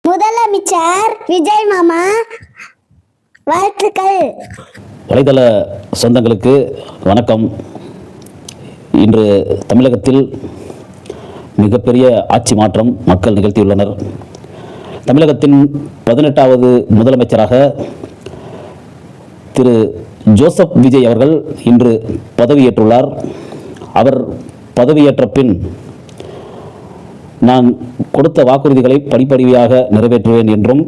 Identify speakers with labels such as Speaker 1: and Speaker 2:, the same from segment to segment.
Speaker 1: முதலமைச்சர் விஜய் மாமா வாழ்த்துக்கள்.
Speaker 2: வலைதள சொந்தங்களுக்கு வணக்கம். இன்று தமிழகத்தில் மிகப்பெரிய ஆட்சி மாற்றம் மக்கள் நிகழ்த்தியுள்ளனர். தமிழகத்தின் 18வது முதலமைச்சராக திரு ஜோசப் விஜய் அவர்கள் இன்று பதவியேற்றுள்ளார். அவர் பதவியேற்ற பின் நான் கொடுத்த வாக்குறுதிகளை படிப்படியாக நிறைவேற்றுவேன் என்றும்,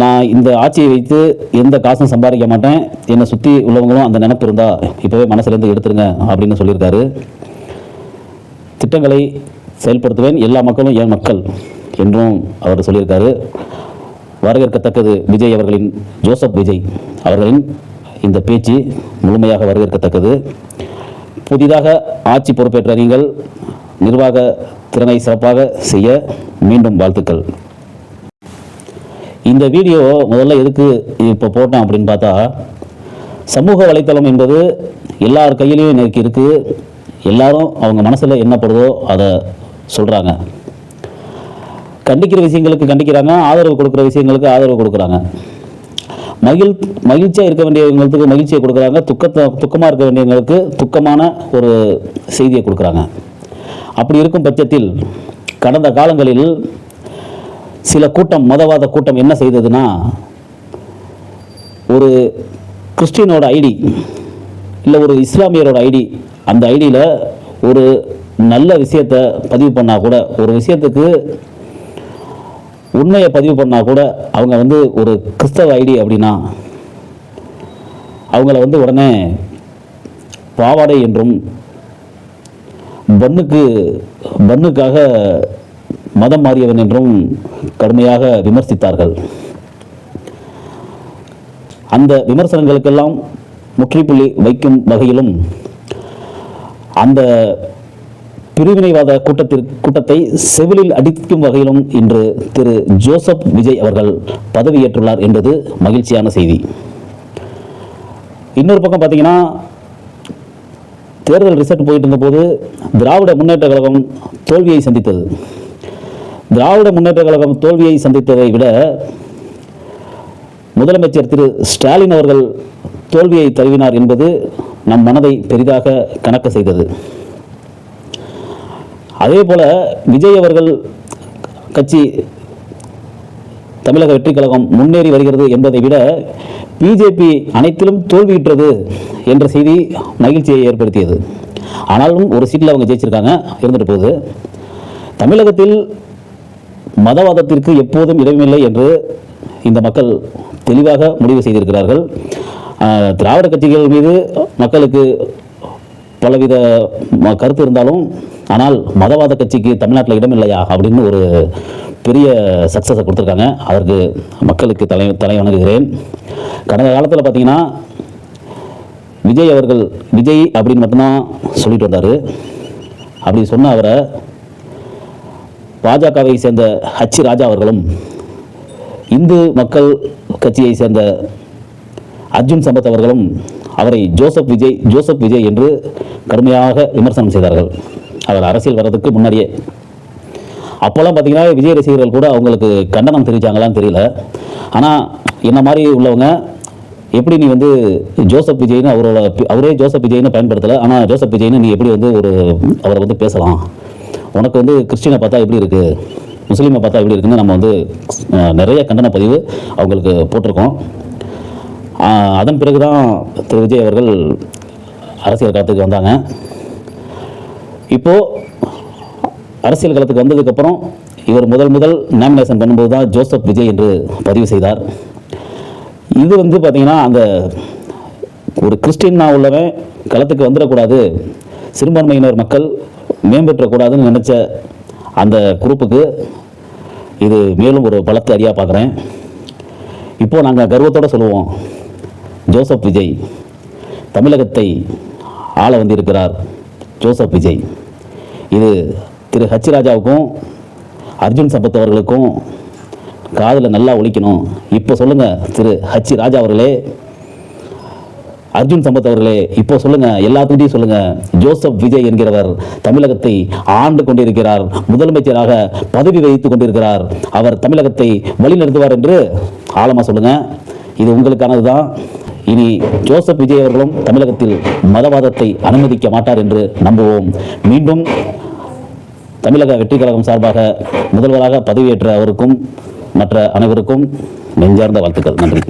Speaker 2: நான் இந்த ஆட்சியை வைத்து எந்த காசும் சம்பாதிக்க மாட்டேன், என்னை சுற்றி உள்ளவங்களும் அந்த நினைப்பு இருந்தால் இப்போவே மனசுலேருந்து எடுத்துருங்க அப்படின்னு சொல்லியிருக்காரு. திட்டங்களை செயல்படுத்துவேன், எல்லா மக்களும் என் மக்கள் என்றும் அவர் சொல்லியிருக்காரு. வரவேற்கத்தக்கது விஜய் அவர்களின், ஜோசப் விஜய் அவர்களின் இந்த பேச்சு முழுமையாக வரவேற்கத்தக்கது. புதிதாக ஆட்சி பொறுப்பேற்ற நீங்கள் நிர்வாக திறனை சிறப்பாக செய்ய மீண்டும் வாழ்த்துக்கள். இந்த வீடியோ முதல்ல எதுக்கு இப்போ போட்டேன் அப்படின்னு பார்த்தா, சமூக வலைத்தளம் என்பது எல்லார் கையிலையும் இன்னைக்கு இருக்குது. எல்லாரும் அவங்க மனசில் என்ன படுதோ அதை சொல்கிறாங்க. கண்டிக்கிற விஷயங்களுக்கு கண்டிக்கிறாங்க, ஆதரவு கொடுக்குற விஷயங்களுக்கு ஆதரவு கொடுக்குறாங்க. மகிழ்ச்சியாக இருக்க வேண்டியவங்களுக்கு மகிழ்ச்சியை கொடுக்குறாங்க, துக்கமாக இருக்க வேண்டியவங்களுக்கு துக்கமான ஒரு செய்தியை கொடுக்குறாங்க. அப்படி இருக்கும் பட்சத்தில் கடந்த காலங்களில் சில கூட்டம், மதவாத கூட்டம் என்ன செய்ததுன்னா, ஒரு கிறிஸ்டினோட ஐடி இல்லை ஒரு இஸ்லாமியரோட ஐடி, அந்த ஐடியில் ஒரு நல்ல விஷயத்தை பதிவு பண்ணால் கூட, ஒரு விஷயத்துக்கு உண்மையை பதிவு பண்ணால் கூட, அவங்க ஒரு கிறிஸ்தவ ஐடி அப்படின்னா அவங்கள உடனே பாவாடை என்றும், பன்னுக்காக மதம் மாறியவன் என்றும் கடுமையாக விமர்சித்தார்கள். அந்த விமர்சனங்களுக்கெல்லாம் முற்றுப்புள்ளி வைக்கும் வகையிலும், அந்த பிரிவினைவாத கூட்டத்தை செவிலில் அடிக்கும் வகையிலும் இன்று திரு ஜோசப் விஜய் அவர்கள் பதவியேற்றுள்ளார் என்பது மகிழ்ச்சியான செய்தி. இன்னொரு பக்கம் பார்த்தீங்கன்னா, தேர்தல் ரிசல்ட் போயிட்டு இருந்தபோது திராவிட முன்னேற்ற கழகம் தோல்வியை சந்தித்தது. திராவிட முன்னேற்ற கழகம் தோல்வியை சந்தித்ததை விட முதலமைச்சர் திரு ஸ்டாலின் அவர்கள் தோல்வியை தழுவினார் என்பது நம் மனதை பெரிதாக கணக்க செய்தது. அதே போல விஜய் அவர்கள் கட்சி, தமிழக வெற்றி கழகம் முன்னேறி வருகிறது என்பதை விட பிஜேபி அனைத்திலும் தோல்வியுற்றது என்ற செய்தி மகிழ்ச்சியை ஏற்படுத்தியது. ஆனாலும் ஒரு சீட்டில் அவங்க ஜெயிச்சிருக்காங்க, இருந்துட்டு போகுது. தமிழகத்தில் மதவாதத்திற்கு எப்போதும் இடமில்லை என்று இந்த மக்கள் தெளிவாக முடிவு செய்திருக்கிறார்கள். திராவிட கட்சிகள் மீது மக்களுக்கு பலவித கருத்து இருந்தாலும், ஆனால் மதவாத கட்சிக்கு தமிழ்நாட்டில் இடம் இல்லையா அப்படின்னு ஒரு பெரிய சக்ஸஸை கொடுத்துருக்காங்க. அதற்கு மக்களுக்கு தலை வணங்குகிறேன். கடந்த காலத்தில் பார்த்தீங்கன்னா, விஜய் அவர்கள் விஜய் அப்படின்னு மட்டும்தான் சொல்லிட்டு வந்தார். அப்படி சொன்ன அவரை பாஜகவை சேர்ந்த ஹச் ராஜா அவர்களும், இந்து மக்கள் கட்சியை சேர்ந்த அர்ஜுன் சம்பத் அவர்களும் அவரை ஜோசப் விஜய் என்று கடுமையாக விமர்சனம் செய்தார்கள். அவர் அரசியல் வர்றதுக்கு முன்னாடியே. அப்போல்லாம் பார்த்தீங்கன்னா விஜய் ரசிகர்கள் கூட அவங்களுக்கு கண்டனம் தெரிவித்தாங்களான்னு தெரியல. ஆனால் என்ன மாதிரி உள்ளவங்க, எப்படி நீ ஜோசப் விஜய்னு அவரே ஜோசப் விஜய்னு பயன்படுத்தலை, ஆனால் ஜோசப் விஜய்னு நீ எப்படி அவரை பேசலாம், உனக்கு கிறிஸ்டினை பார்த்தா எப்படி இருக்குது, முஸ்லீமை பார்த்தா எப்படி இருக்குன்னு நம்ம நிறைய கண்டன பதிவு அவங்களுக்கு போட்டிருக்கோம். அதன் பிறகு தான் திரு விஜய் அவர்கள் அரசியல் களத்துக்கு வந்தாங்க. இப்போது அரசியல் களத்துக்கு வந்ததுக்கப்புறம் இவர் முதல் நாமினேஷன் பண்ணும்போது தான் ஜோசப் விஜய் என்று பதிவு செய்தார். இது பார்த்தீங்கன்னா, அந்த ஒரு கிறிஸ்டின்னா உள்ளவன் களத்துக்கு வந்துடக்கூடாது, சிறுபான்மையினர் மக்கள் மேம்பெற்றக்கூடாதுன்னு நினச்ச அந்த குரூப்புக்கு இது மேலும் ஒரு பலத்தை அறியா பார்க்குறேன். இப்போது நாங்கள் கர்வத்தோடு சொல்லுவோம், ஜோசப் விஜய் தமிழகத்தை ஆள வந்திருக்கிறார். ஜோசப் விஜய். இது திரு ஹச் ராஜாவுக்கும் அர்ஜுன் சம்பத் அவர்களுக்கும் காதில் நல்லா ஒலிக்கணும். இப்போ சொல்லுங்கள் திரு ஹச் ராஜா அவர்களே, அர்ஜுன் சம்பத் அவர்களே, இப்போ சொல்லுங்க, எல்லாத்துக்கிட்டையும் சொல்லுங்க, ஜோசப் விஜய் என்கிறவர் தமிழகத்தை ஆண்டு கொண்டிருக்கிறார், முதலமைச்சராக பதவி வகித்துக் கொண்டிருக்கிறார், அவர் தமிழகத்தை வழிநடத்துவார் என்று ஆழமா சொல்லுங்க. இது உங்களுக்கானதுதான். இனி ஜோசப் விஜய் அவர்களும் தமிழகத்தில் மதவாதத்தை அனுமதிக்க மாட்டார் என்று நம்புவோம். மீண்டும் தமிழக வெற்றி கழகம் சார்பாக முதல்வராக பதவியேற்ற அவருக்கும் மற்ற அனைவருக்கும் நெஞ்சார்ந்த வாழ்த்துக்கள். நன்றி.